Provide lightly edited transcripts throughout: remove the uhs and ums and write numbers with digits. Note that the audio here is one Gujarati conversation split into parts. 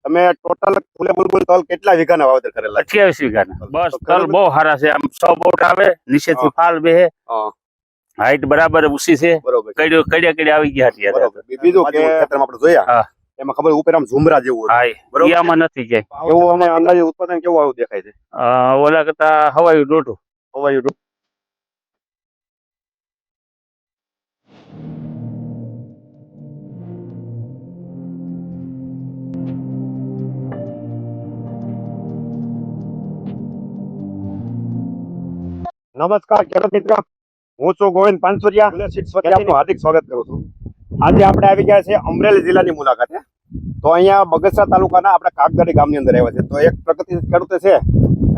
તમે ટોટલ ફૂલે બુલબુલ તલ કેટલા વીઘાના વાવેતર કરેલા? 28 વીઘાના. બસ તલ બહુ સારા છે. આમ 100 બોટ આવે, નીચેથી ફાલ બેહે, હાઈટ બરાબર ઊંચી છે. બરોબર. કડિયા આવી ગયા અત્યારે. બીજું કે ખેતરમાં આપણે જોયા એમાં ખબર ઉપર આમ ઝુમરા જેવું હા, એમાં નથી ક્યાંય. એવું અમને અંદાજે ઉત્પાદન કેવું આવું દેખાય છે? ઓલા કરતા હવાયું દોઢું. હવાયું. નમસ્કાર ખેડૂત મિત્ર, હું છું ગોવિંદ પાનસુરિયા. આપનું હાર્દિક સ્વાગત કરું છું. આજે આપણે આવી ગયા છે અમરેલી જિલ્લાની મુલાકાતે. તો અહીંયા બગસરા તાલુકાના આપણે કાગદડી ગામની અંદર આવ્યા છે. તો એક પ્રગતિશીલ ખેડૂત છે,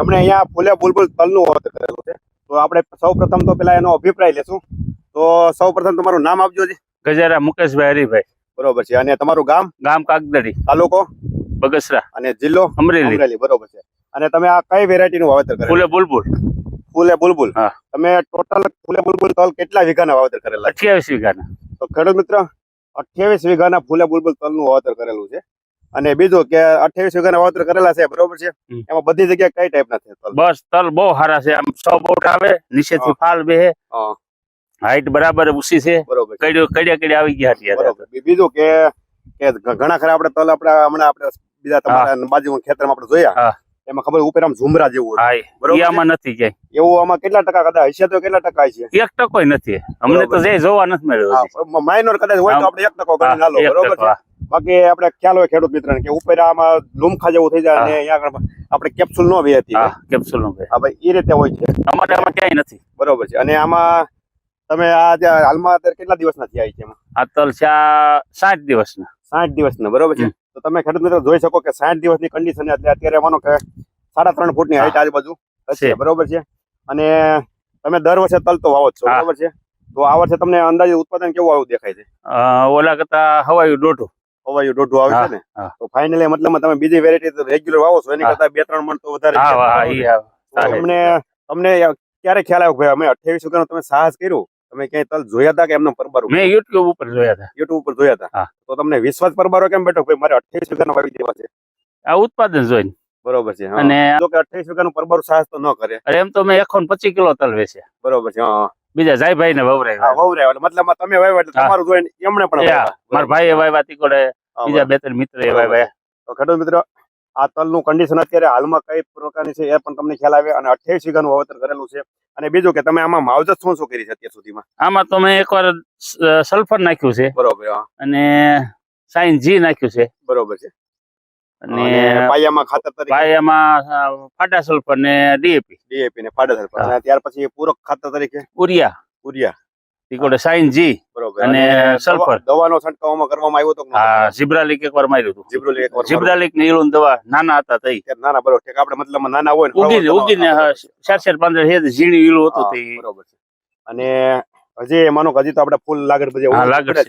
એમણે અહીંયા ફૂલે બુલબુલ તલનું વાવેતર કરેલું છે. તો આપણે સૌપ્રથમ તો પેલા એનો અભિપ્રાય લેશું. તો સૌપ્રથમ તમારું નામ આપજો જી. ગજેરા મુકેશભાઈ હરિભાઈ. બરોબર છે. અને તમારું ગામ? ગામ કાગદડી, તાલુકો બગસરા, અને જિલ્લો અમરેલી. બરોબર છે. અને તમે આ કઈ વેરાયટીનું વાવેતર કરેલું? ફૂલે બુલબુલ. ફૂલે બુલબુલ. હા. તમે ટોટલ ફૂલે બુલબુલ તલ કેટલા વીઘાના વાવેતર કરેલા? 28 વીઘાના. તો ખેડૂત મિત્ર, 28 વીઘાના ફૂલે બુલબુલ તલનું વાવેતર કરેલું છે. અને બીજું કે 28 વીઘાના વાવેતર કરેલા છે, બરોબર છે. એમાં બધી જગ્યાએ કઈ ટાઈપના છે તલ? બસ તલ બહુ સારા છે. આમ 100 બોટ આવે, નીચેથી ફાલ બેહે, હાઈટ બરાબર ઊંચી છે. બરોબર. કડિયા આવી ગયા અત્યારે. બીજું કે ઘણા ખરા આપણે તલ હમણાં આપણે બીજા તમારા બાજુ ખેતરમાં આપણે જોયા, એમાં ખબર ઉપર આમ ઝુમરા જેવું હતું. એમાં નથી ક્યાંય. એવું આમાં કેટલા ટકા કદાચ હશે? તો કેટલા ટકા છે? 1% નથી. અમને તો જે જોવા નથી મળ્યું. માઇનોર કદાચ હોય તો આપણે 1% કરી નાલો, બરોબર છે. બાકી આપણે ખ્યાલ હોય ખેડૂત મિત્રને કે ઉપર આમાં લુમખા જેવું થઈ જાય, અને અહીંયા આપણે કેપ્સ્યુલ નો વેચતી. કેપ્સ્યુલ નો હા ભાઈ, એ રીતે હોય છે. અમારે આમાં ક્યાંય નથી. બરોબર છે. અને આમાં તમે આ હાલમાં અત્યારે કેટલા દિવસના થયા છે? આ તલ 60 દિવસના. 60 દિવસના, બરોબર છે. તો તમે ખેડૂત મિત્રો જોઈ શકો કે 60 દિવસની કન્ડિશન એટલે અત્યારે માનો કે 3.5 ફૂટની હાઈટ આજુબાજુ હશે, બરોબર છે. અને તમે દર વર્ષે તલ તો વાવો છો, બરોબર છે. તો આ વર્ષે તમને અંદાજે ઉત્પાદન કેવું આવું દેખાય છે? ઓલા કરતા હવાયું દોઢું. હવાયું દોઢું આવે છે ને? તો ફાઇનલી મતલબ તમે બીજી વેરાયટી રેગ્યુલર વાવો છો, એની કરતા 2-3 મણ તો વધારે. તમને ક્યારે ખ્યાલ આવ્યો ભાઈ અમે 28 વીઘાનું તમે સાહસ કર્યું? તમે ક્યાંય તલ જોયા હતા કે એમને પરબારો? મેં યુટ્યુબ ઉપર જોયા હતા. યુટ્યુબ ઉપર જોયા હતા. તો તમને વિશ્વાસ પરબારો કેમ બેઠો ભાઈ મારે 28 વીઘાના વાવી દેવા છે? આ ઉત્પાદન જોઈને. બરોબર છે. અને જો કે 28 વીઘાનું પરબારો સાહસ તો ન કરે. અરે એમ તો મેં 125 કિલો તલ વેચ્યા. બરોબર છે. બીજા જાયભાઈ ને વવરાય. મતલબ તમે વાવ્યા એટલે તમારું જોઈને એમણે પણ વાવ્યા. મારા ભાઈએ વાવ્યા, તીકોડે બીજા 2-3 મિત્રએ વાવ્યા. તો ખેડૂત મિત્રો, આ તલનું કન્ડિશન અત્યારે હાલમાં કઈ પ્રકારની છે એ પણ તમને ખ્યાલ આવે. અને 28 વીઘાનું વાવેતર કરેલું છે. અને બીજું કે તમે આમાં માવજત શું કરી છે અત્યાર સુધીમાં? આમાં તો મેં એકવાર સલ્ફર નાખ્યું છે. બરોબર. અને સાઇન જી નાખ્યું છે. બરોબર છે. અને પાયામાં ખાતર તરીકે પાયામાં ફાટા સલ્ફર ને ડીએપી ને ફાટા સલ્ફર. અને ત્યાર પછી પૂરક ખાતર તરીકે ઉરિયા તીકોડે સાઇન જી. બરોબર. અને સલ્ફર દવાનો છંટકાવમાં કરવામાં આવ્યો તો? હા, જીબ્રાલિક એકવાર માર્યું હતું. જીબ્રાલિક ને ઈલુન દવા નાના હતા તઈ. નાના, બરોબર. આપણે મતલબ નાના હોય ઉગીને 4-5 હેદ ઝીણી ઈલું હતું તે. બરોબર છે. અને હજી માનો કે હજી તો આપણે ફૂલ લાગર બધી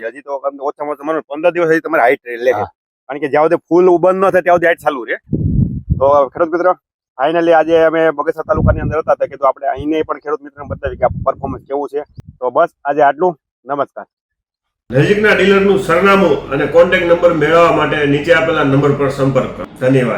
હજી તો ઓછામાં ઓછા માનો 15 દિવસ હજી તમારે હાઈટ લે. કારણ કે જ્યાં સુધી ફૂલ બંધ ન થાય ત્યાં સુધી હાઈટ ચાલુ રહે. તો ખેડૂત મિત્રો, ફાઇનલી આજે અમે બગસરા તાલુકાની અંદર હતા, કીધું આપણે અહીંને પણ ખેડૂત મિત્રોને બતાવી કે પરફોર્મન્સ કેવું છે. તો બસ આજે આટલું. નમસ્કાર. નજીકના ડીલરનું સરનામું અને કોન્ટેક્ટ નંબર મેળવવા માટે નીચે આપેલા નંબર પર સંપર્ક કરો. ધન્યવાદ.